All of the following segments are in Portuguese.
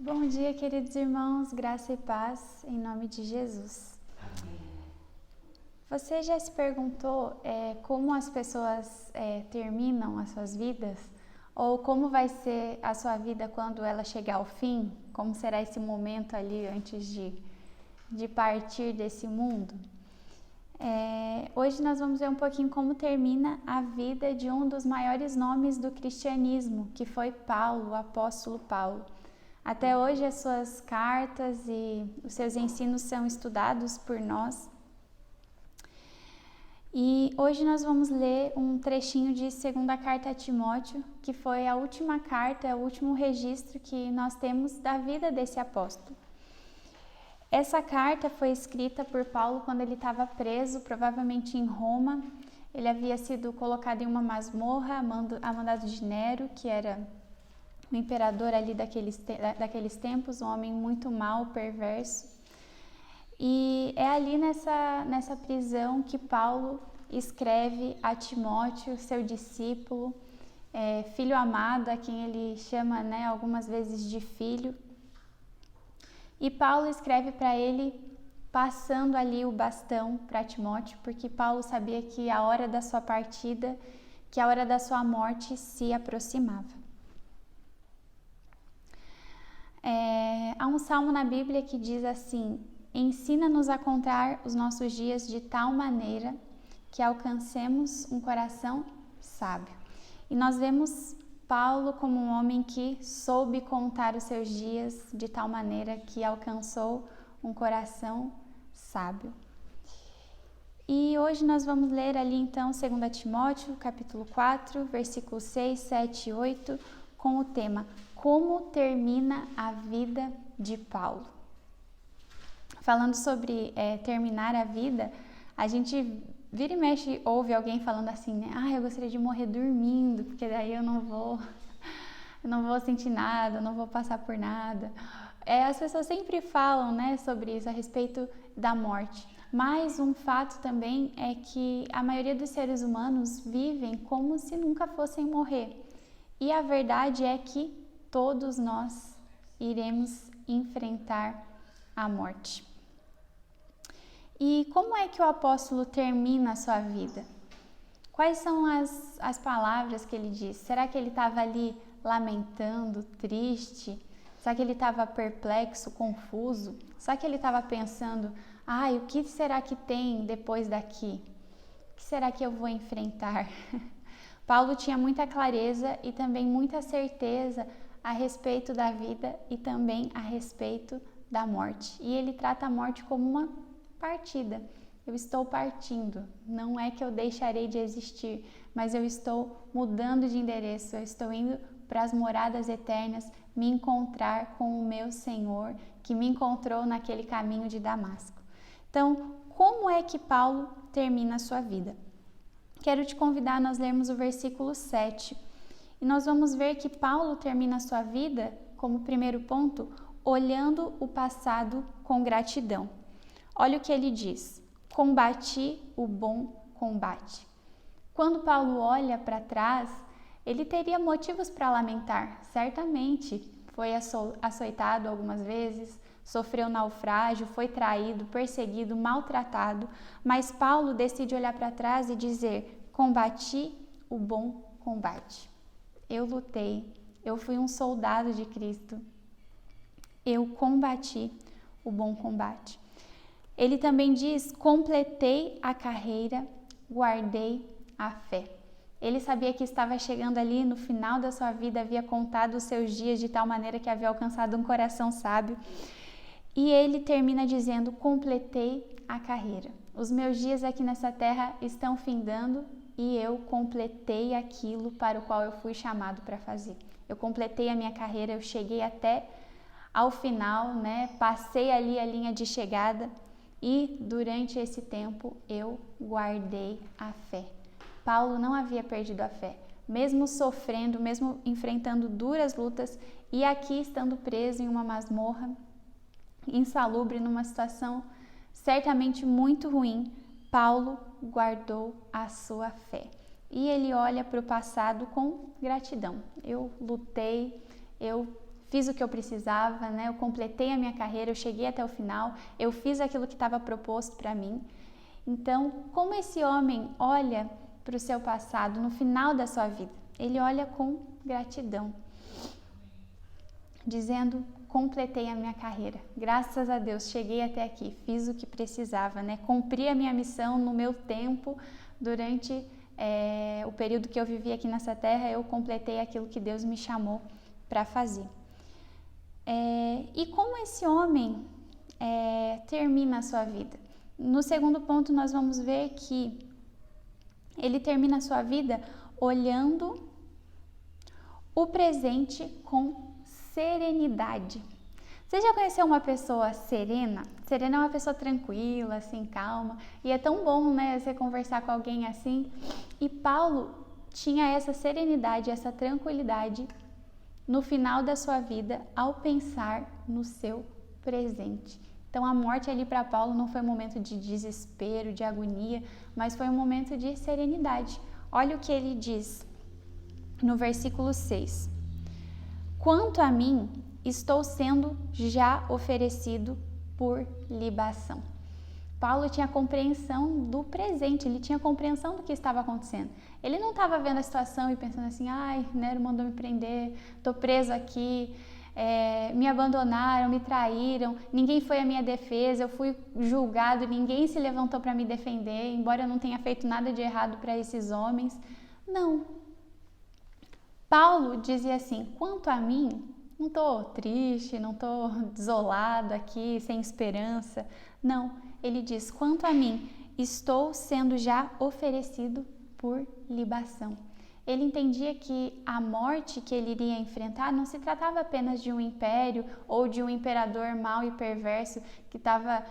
Bom dia, queridos irmãos, graça e paz, em nome de Jesus. Você já se perguntou como as pessoas terminam as suas vidas? Ou como vai ser a sua vida quando ela chegar ao fim? Como será esse momento ali antes de partir desse mundo? Hoje nós vamos ver um pouquinho como termina a vida de um dos maiores nomes do cristianismo, que foi Paulo, o apóstolo Paulo. Até hoje as suas cartas e os seus ensinos são estudados por nós. E hoje nós vamos ler um trechinho de 2ª carta a Timóteo, que foi a última carta, o último registro que nós temos da vida desse apóstolo. Essa carta foi escrita por Paulo quando ele estava preso, provavelmente em Roma. Ele havia sido colocado em uma masmorra a mandado de Nero, que era o imperador ali daqueles tempos, um homem muito mau, perverso. E é ali nessa prisão que Paulo escreve a Timóteo, seu discípulo, filho amado, a quem ele chama algumas vezes de filho. E Paulo escreve para ele passando ali o bastão para Timóteo, porque Paulo sabia que a hora da sua partida, que a hora da sua morte se aproximava. Há um salmo na Bíblia que diz assim: ensina-nos a contar os nossos dias de tal maneira que alcancemos um coração sábio. E nós vemos Paulo como um homem que soube contar os seus dias de tal maneira que alcançou um coração sábio. E hoje nós vamos ler ali então 2 Timóteo, capítulo 4, versículos 6, 7 e 8, com o tema Como termina a vida de Paulo. Falando sobre terminar a vida, a gente vira e mexe ouve alguém falando assim, eu gostaria de morrer dormindo, porque daí eu não vou sentir nada, eu não vou passar por nada. As pessoas sempre falam, sobre isso, a respeito da morte. Mas um fato também é que a maioria dos seres humanos vivem como se nunca fossem morrer. E a verdade é que todos nós iremos enfrentar a morte. E como é que o apóstolo termina a sua vida? Quais são as palavras que ele diz? Será que ele estava ali lamentando, triste? Será que ele estava perplexo, confuso? Será que ele estava pensando, o que será que tem depois daqui? O que será que eu vou enfrentar? Paulo tinha muita clareza e também muita certeza a respeito da vida e também a respeito da morte. E ele trata a morte como uma partida. Eu estou partindo. Não é que eu deixarei de existir, mas eu estou mudando de endereço. Eu estou indo para as moradas eternas, me encontrar com o meu Senhor, que me encontrou naquele caminho de Damasco. Então, como é que Paulo termina a sua vida? Quero te convidar a nós lermos o versículo 7. E nós vamos ver que Paulo termina a sua vida, como primeiro ponto, olhando o passado com gratidão. Olha o que ele diz: combati o bom combate. Quando Paulo olha para trás, ele teria motivos para lamentar, certamente. Foi açoitado algumas vezes, sofreu naufrágio, foi traído, perseguido, maltratado, mas Paulo decide olhar para trás e dizer: combati o bom combate. Eu lutei, eu fui um soldado de Cristo, eu combati o bom combate. Ele também diz: completei a carreira, guardei a fé. Ele sabia que estava chegando ali no final da sua vida, havia contado os seus dias de tal maneira que havia alcançado um coração sábio. E ele termina dizendo: completei a carreira. Os meus dias aqui nessa terra estão findando e eu completei aquilo para o qual eu fui chamado para fazer. Eu completei a minha carreira, eu cheguei até ao final, Passei ali a linha de chegada. E durante esse tempo eu guardei a fé. Paulo não havia perdido a fé, mesmo sofrendo, mesmo enfrentando duras lutas e aqui estando preso em uma masmorra, insalubre, numa situação certamente muito ruim, Paulo guardou a sua fé. E ele olha para o passado com gratidão. Eu lutei, eu fiz o que eu precisava, né? Eu completei a minha carreira, eu cheguei até o final, eu fiz aquilo que estava proposto para mim. Então, como esse homem olha para o seu passado no final da sua vida? Ele olha com gratidão, dizendo: completei a minha carreira, graças a Deus, cheguei até aqui, fiz o que precisava, né? Cumpri a minha missão no meu tempo, durante o período que eu vivi aqui nessa terra, eu completei aquilo que Deus me chamou para fazer. E como esse homem termina a sua vida? No segundo ponto, nós vamos ver que ele termina a sua vida olhando o presente com serenidade. Você já conheceu uma pessoa serena? Serena é uma pessoa tranquila, assim, calma. E é tão bom, né, você conversar com alguém assim. E Paulo tinha essa serenidade, essa tranquilidade no final da sua vida ao pensar no seu presente. Então a morte ali para Paulo não foi um momento de desespero, de agonia, mas foi um momento de serenidade. Olha o que ele diz no versículo 6. Quanto a mim, estou sendo já oferecido por libação. Paulo tinha compreensão do presente, ele tinha compreensão do que estava acontecendo. Ele não estava vendo a situação e pensando assim: ai, Nero mandou me prender, estou preso aqui, me abandonaram, me traíram, ninguém foi à minha defesa, eu fui julgado, ninguém se levantou para me defender, embora eu não tenha feito nada de errado para esses homens. Não. Paulo dizia assim: quanto a mim, não estou triste, não estou desolado aqui, sem esperança. Não, ele diz: quanto a mim, estou sendo já oferecido por libação. Ele entendia que a morte que ele iria enfrentar não se tratava apenas de um império ou de um imperador mau e perverso que estava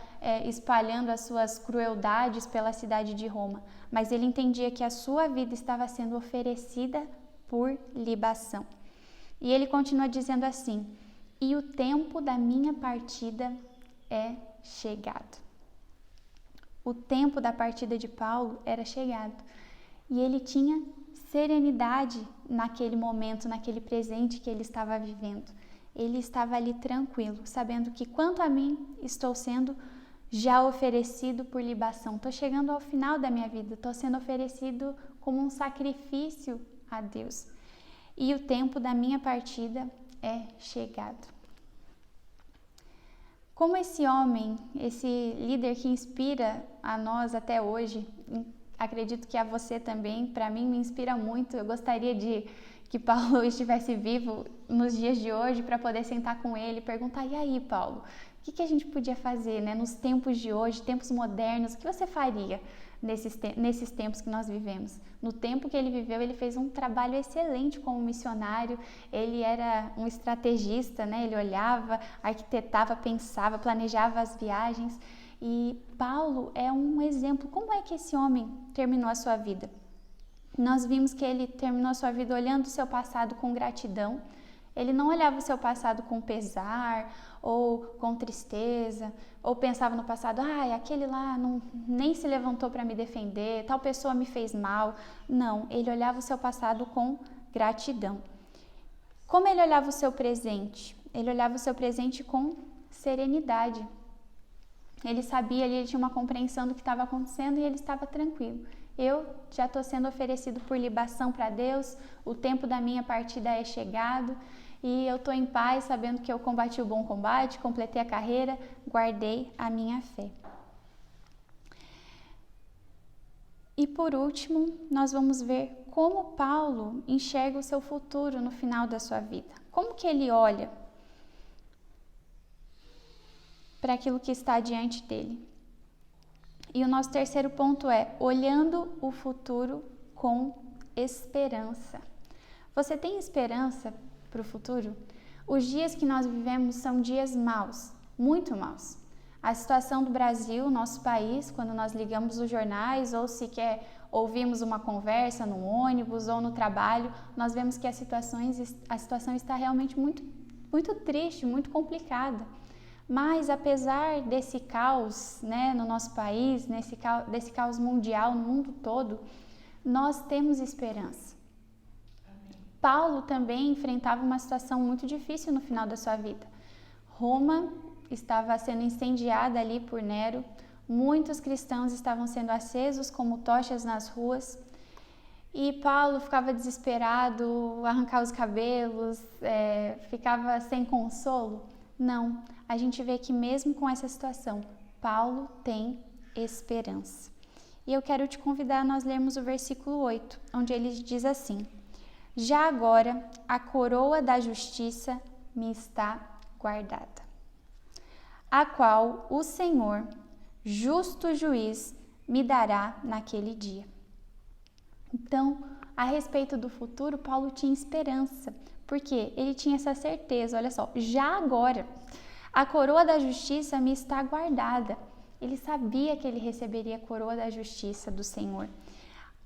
espalhando as suas crueldades pela cidade de Roma, mas ele entendia que a sua vida estava sendo oferecida por libação. E ele continua dizendo assim: e o tempo da minha partida é chegado. O tempo da partida de Paulo era chegado. E ele tinha serenidade naquele momento, naquele presente que ele estava vivendo. Ele estava ali tranquilo, sabendo que quanto a mim, estou sendo já oferecido por libação. Estou chegando ao final da minha vida, estou sendo oferecido como um sacrifício a Deus. E o tempo da minha partida é chegado. Como esse homem, esse líder que inspira a nós até hoje, acredito que a você também, para mim me inspira muito. Eu gostaria de que Paulo estivesse vivo nos dias de hoje para poder sentar com ele e perguntar: e aí, Paulo, o que a gente podia fazer, né, nos tempos de hoje, tempos modernos, o que você faria nesses tempos que nós vivemos? No tempo que ele viveu, ele fez um trabalho excelente como missionário, ele era um estrategista, né? Ele olhava, arquitetava, pensava, planejava as viagens. E Paulo é um exemplo. Como é que esse homem terminou a sua vida? Nós vimos que ele terminou a sua vida olhando o seu passado com gratidão. Ele não olhava o seu passado com pesar ou com tristeza, ou pensava no passado: aquele lá nem se levantou para me defender, tal pessoa me fez mal. Não, ele olhava o seu passado com gratidão. Como ele olhava o seu presente? Ele olhava o seu presente com serenidade. Ele sabia, ele tinha uma compreensão do que estava acontecendo e ele estava tranquilo. Eu já estou sendo oferecido por libação para Deus, o tempo da minha partida é chegado e eu estou em paz, sabendo que eu combati o bom combate, completei a carreira, guardei a minha fé. E por último, nós vamos ver como Paulo enxerga o seu futuro no final da sua vida. Como que ele olha para aquilo que está diante dele. E o nosso terceiro ponto é olhando o futuro com esperança. Você tem esperança para o futuro? Os dias que nós vivemos são dias maus, muito maus. A situação do Brasil, nosso país, quando nós ligamos os jornais ou sequer ouvimos uma conversa no ônibus ou no trabalho, nós vemos que a situação está realmente muito, muito triste, muito complicada. Mas apesar desse caos, né, no nosso país, desse caos mundial no mundo todo, nós temos esperança. Paulo também enfrentava uma situação muito difícil no final da sua vida. Roma estava sendo incendiada ali por Nero, muitos cristãos estavam sendo acesos como tochas nas ruas, e Paulo ficava desesperado, arrancava os cabelos, ficava sem consolo. Não, a gente vê que mesmo com essa situação, Paulo tem esperança. E eu quero te convidar a nós lermos o versículo 8, onde ele diz assim: já agora a coroa da justiça me está guardada, a qual o Senhor, justo juiz, me dará naquele dia. Então, a respeito do futuro, Paulo tinha esperança, porque ele tinha essa certeza, olha só, já agora a coroa da justiça me está guardada. Ele sabia que ele receberia a coroa da justiça do Senhor.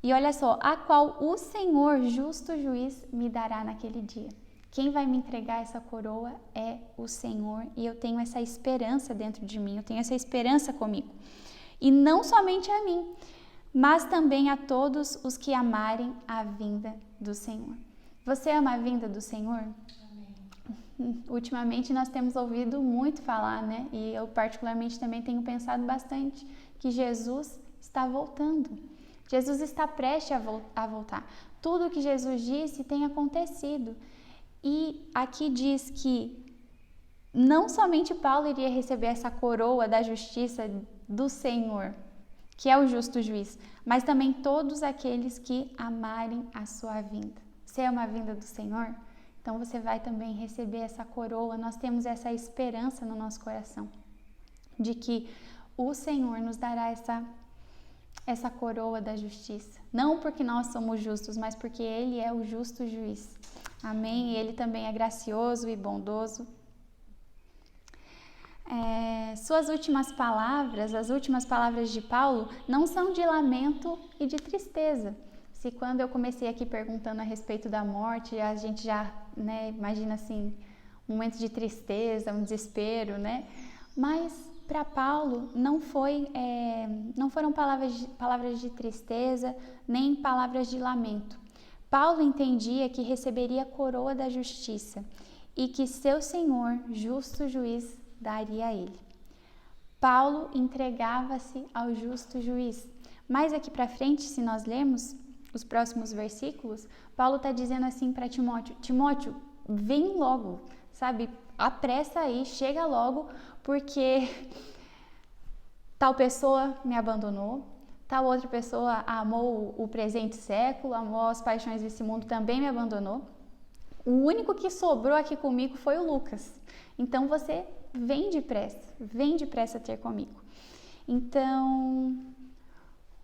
E olha só, a qual o Senhor, justo juiz, me dará naquele dia. Quem vai me entregar essa coroa é o Senhor, e eu tenho essa esperança dentro de mim, eu tenho essa esperança comigo. E não somente a mim, mas também a todos os que amarem a vinda do Senhor. Você ama a vinda do Senhor? Amém. Ultimamente nós temos ouvido muito falar, né? E eu particularmente também tenho pensado bastante que Jesus está voltando. Jesus está prestes a voltar. Tudo o que Jesus disse tem acontecido. E aqui diz que não somente Paulo iria receber essa coroa da justiça do Senhor, que é o justo juiz, mas também todos aqueles que amarem a sua vinda. Você ama a vinda do Senhor? Então você vai também receber essa coroa. Nós temos essa esperança no nosso coração de que o Senhor nos dará essa coroa da justiça. Não porque nós somos justos, mas porque Ele é o justo juiz. Amém? E Ele também é gracioso e bondoso. Suas últimas palavras, as últimas palavras de Paulo, não são de lamento e de tristeza. Se quando eu comecei aqui perguntando a respeito da morte, a gente já, imagina assim, um momento de tristeza, um desespero, né? Mas para Paulo não foram palavras de tristeza, nem palavras de lamento. Paulo entendia que receberia a coroa da justiça e que seu Senhor, justo juiz, daria a ele. Paulo entregava-se ao justo juiz. Mais aqui para frente, se nós lermos os próximos versículos, Paulo está dizendo assim para Timóteo: Timóteo, vem logo, sabe? Apressa aí, chega logo, porque tal pessoa me abandonou, tal outra pessoa amou o presente século, amou as paixões desse mundo, também me abandonou. O único que sobrou aqui comigo foi o Lucas. Então você vem depressa ter comigo. Então,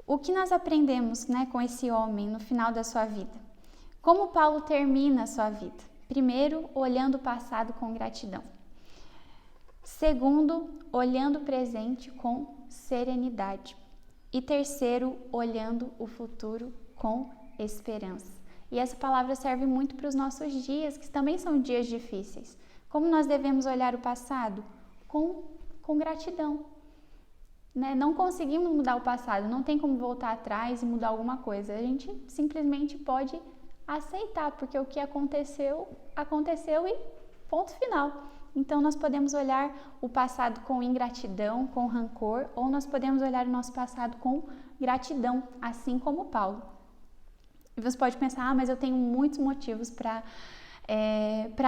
o que nós aprendemos, com esse homem no final da sua vida? Como Paulo termina a sua vida? Primeiro, olhando o passado com gratidão. Segundo, olhando o presente com serenidade. E terceiro, olhando o futuro com esperança. E essa palavra serve muito para os nossos dias, que também são dias difíceis. Como nós devemos olhar o passado? Com gratidão. Não conseguimos mudar o passado, não tem como voltar atrás e mudar alguma coisa. A gente simplesmente pode aceitar, porque o que aconteceu, aconteceu e ponto final. Então nós podemos olhar o passado com ingratidão, com rancor, ou nós podemos olhar o nosso passado com gratidão, assim como Paulo. E você pode pensar, mas eu tenho muitos motivos para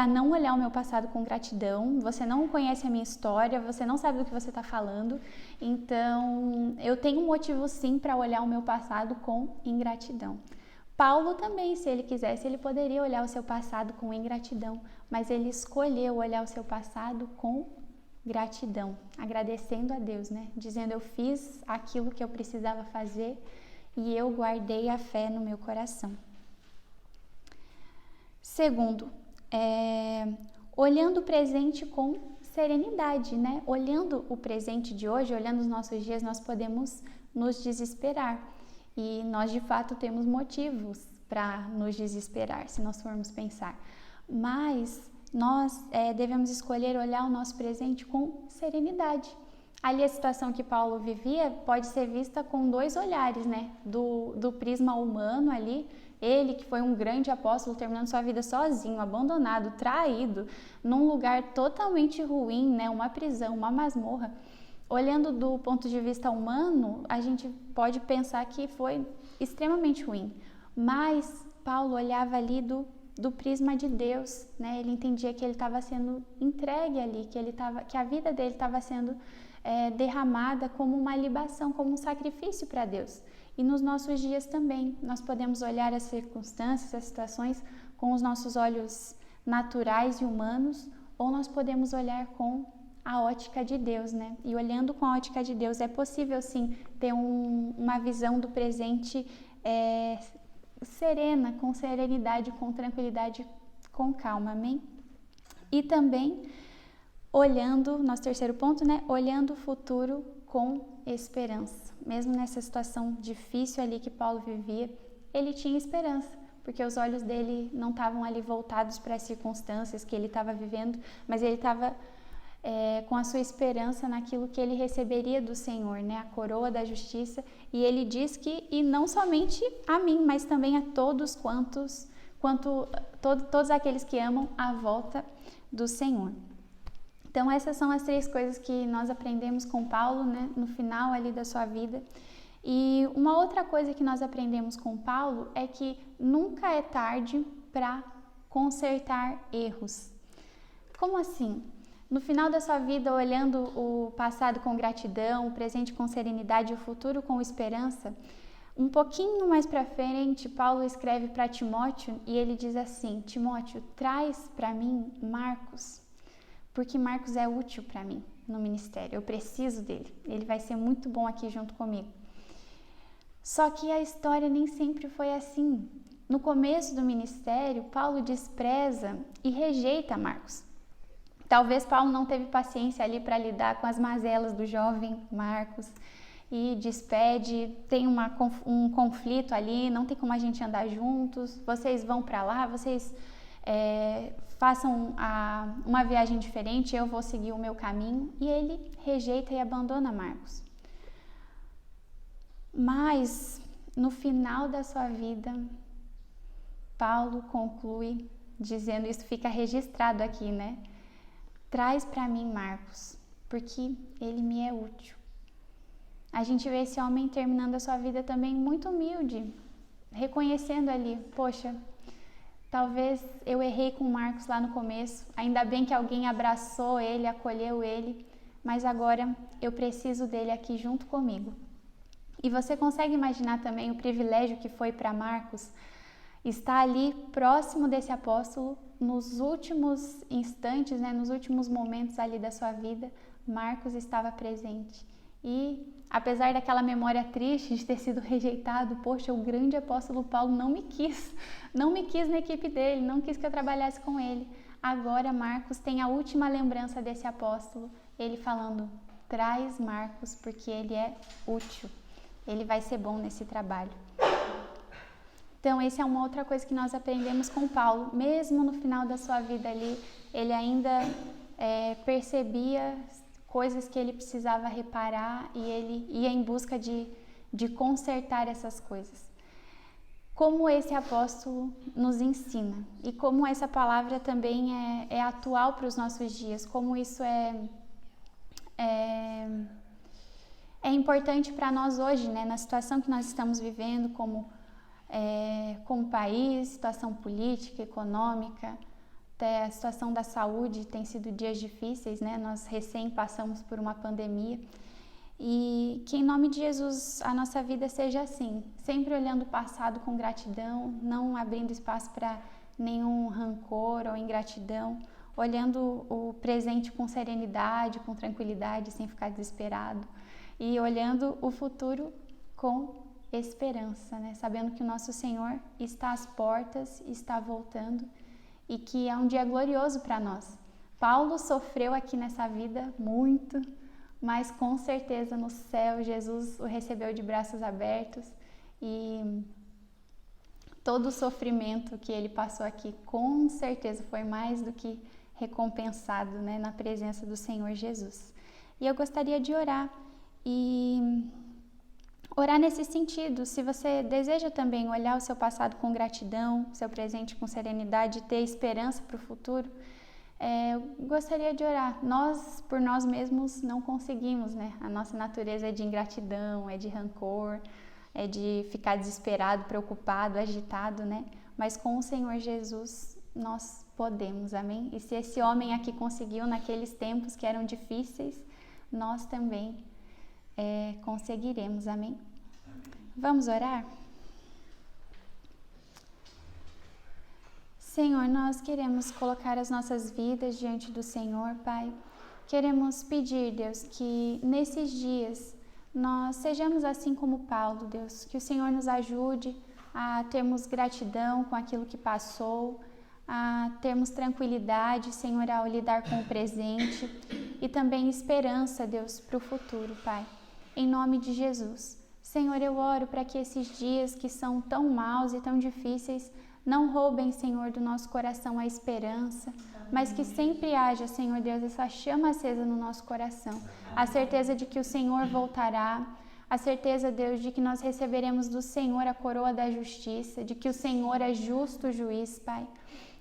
não olhar o meu passado com gratidão. Você não conhece a minha história, você não sabe do que você está falando. Então, eu tenho um motivo sim para olhar o meu passado com ingratidão. Paulo também, se ele quisesse, ele poderia olhar o seu passado com ingratidão, mas ele escolheu olhar o seu passado com gratidão, agradecendo a Deus, Dizendo, eu fiz aquilo que eu precisava fazer e eu guardei a fé no meu coração. Segundo, olhando o presente com serenidade, Olhando o presente de hoje, olhando os nossos dias, nós podemos nos desesperar. E nós, de fato, temos motivos para nos desesperar, se nós formos pensar. Mas nós devemos escolher olhar o nosso presente com serenidade. Ali a situação que Paulo vivia pode ser vista com dois olhares, do prisma humano ali, Ele que foi um grande apóstolo, terminando sua vida sozinho, abandonado, traído, num lugar totalmente ruim, né? Uma prisão, uma masmorra. Olhando do ponto de vista humano, a gente pode pensar que foi extremamente ruim, mas Paulo olhava ali do prisma de Deus, né? Ele entendia que ele estava sendo entregue ali, que a vida dele estava sendo derramada como uma libação, como um sacrifício para Deus. E nos nossos dias também, nós podemos olhar as circunstâncias, as situações com os nossos olhos naturais e humanos, ou nós podemos olhar com a ótica de Deus, né? E olhando com a ótica de Deus, é possível sim ter uma visão do presente serena, com serenidade, com tranquilidade, com calma, amém? E também olhando, nosso terceiro ponto, né? Olhando o futuro com esperança. Mesmo nessa situação difícil ali que Paulo vivia, ele tinha esperança, porque os olhos dele não estavam ali voltados para as circunstâncias que ele estava vivendo, mas ele estava com a sua esperança naquilo que ele receberia do Senhor, né? A coroa da justiça. E ele diz que, e não somente a mim, mas também a todos todos aqueles que amam a volta do Senhor. Então essas são as 3 coisas que nós aprendemos com Paulo, né? No final ali da sua vida. E uma outra coisa que nós aprendemos com Paulo é que nunca é tarde para consertar erros. Como assim? No final da sua vida, olhando o passado com gratidão, o presente com serenidade e o futuro com esperança, um pouquinho mais para frente, Paulo escreve para Timóteo e ele diz assim: Timóteo, traz para mim Marcos, porque Marcos é útil para mim no ministério, eu preciso dele, ele vai ser muito bom aqui junto comigo. Só que a história nem sempre foi assim. No começo do ministério, Paulo despreza e rejeita Marcos. Talvez Paulo não teve paciência ali para lidar com as mazelas do jovem Marcos e despede, tem um conflito ali, não tem como a gente andar juntos, vocês vão para lá, vocês façam uma viagem diferente, eu vou seguir o meu caminho, e ele rejeita e abandona Marcos. Mas no final da sua vida, Paulo conclui dizendo, isso fica registrado aqui, né? Traz para mim Marcos, porque ele me é útil. A gente vê esse homem terminando a sua vida também muito humilde, reconhecendo ali, poxa, talvez eu errei com Marcos lá no começo, ainda bem que alguém abraçou ele, acolheu ele, mas agora eu preciso dele aqui junto comigo. E você consegue imaginar também o privilégio que foi para Marcos estar ali próximo desse apóstolo nos últimos instantes, né, nos últimos momentos ali da sua vida. Marcos estava presente. E apesar daquela memória triste de ter sido rejeitado, poxa, o grande apóstolo Paulo não me quis na equipe dele, não quis que eu trabalhasse com ele. Agora Marcos tem a última lembrança desse apóstolo, ele falando, traz Marcos porque ele é útil, ele vai ser bom nesse trabalho. Então, essa é uma outra coisa que nós aprendemos com Paulo. Mesmo no final da sua vida ali, ele ainda percebia coisas que ele precisava reparar e ele ia em busca de consertar essas coisas. Como esse apóstolo nos ensina e como essa palavra também é atual para os nossos dias, como isso é importante para nós hoje, né? Na situação que nós estamos vivendo, como país, situação política, econômica, até a situação da saúde tem sido dias difíceis, né? Nós recém passamos por uma pandemia e que em nome de Jesus a nossa vida seja assim, sempre olhando o passado com gratidão, não abrindo espaço para nenhum rancor ou ingratidão, olhando o presente com serenidade, com tranquilidade, sem ficar desesperado e olhando o futuro com esperança, né? Sabendo que o nosso Senhor está às portas, está voltando e que é um dia glorioso para nós. Paulo sofreu aqui nessa vida muito, mas com certeza no céu Jesus o recebeu de braços abertos e todo o sofrimento que ele passou aqui com certeza foi mais do que recompensado, né, na presença do Senhor Jesus. E eu gostaria de orar e orar nesse sentido. Se você deseja também olhar o seu passado com gratidão, seu presente com serenidade e ter esperança para o futuro, eu gostaria de orar. Nós, por nós mesmos, não conseguimos, né? A nossa natureza é de ingratidão, é de rancor, é de ficar desesperado, preocupado, agitado, né? Mas com o Senhor Jesus nós podemos, amém? E se esse homem aqui conseguiu naqueles tempos que eram difíceis, nós também conseguiremos, amém? Vamos orar? Senhor, nós queremos colocar as nossas vidas diante do Senhor, Pai. Queremos pedir, Deus, que nesses dias nós sejamos assim como Paulo, Deus, que o Senhor nos ajude a termos gratidão com aquilo que passou, a termos tranquilidade, Senhor, ao lidar com o presente e também esperança, Deus, para o futuro, Pai. Em nome de Jesus. Senhor, eu oro para que esses dias que são tão maus e tão difíceis não roubem, Senhor, do nosso coração a esperança, mas que sempre haja, Senhor Deus, essa chama acesa no nosso coração. A certeza de que o Senhor voltará, a certeza, Deus, de que nós receberemos do Senhor a coroa da justiça, de que o Senhor é justo juiz, Pai,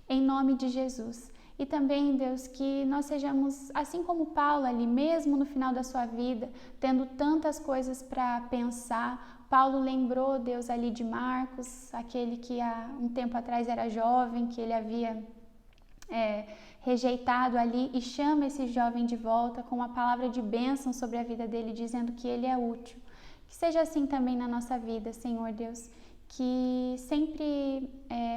em nome de Jesus. E também, Deus, que nós sejamos, assim como Paulo ali, mesmo no final da sua vida, tendo tantas coisas para pensar. Paulo lembrou, Deus, ali de Marcos, aquele que há um tempo atrás era jovem, que ele havia rejeitado ali, e chama esse jovem de volta com uma palavra de bênção sobre a vida dele, dizendo que ele é útil. Que seja assim também na nossa vida, Senhor Deus, que sempre,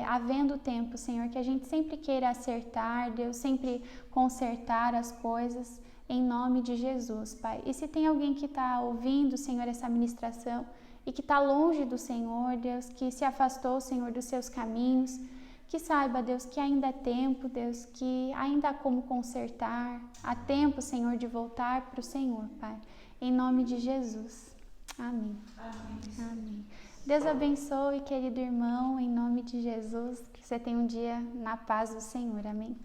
havendo tempo, Senhor, que a gente sempre queira acertar, Deus, sempre consertar as coisas, em nome de Jesus, Pai. E se tem alguém que está ouvindo, Senhor, essa ministração e que está longe do Senhor, Deus, que se afastou, Senhor, dos seus caminhos, que saiba, Deus, que ainda há tempo, Deus, que ainda há como consertar, há tempo, Senhor, de voltar para o Senhor, Pai. Em nome de Jesus. Amém. Amém. Amém. Deus abençoe, querido irmão, em nome de Jesus, que você tenha um dia na paz do Senhor. Amém.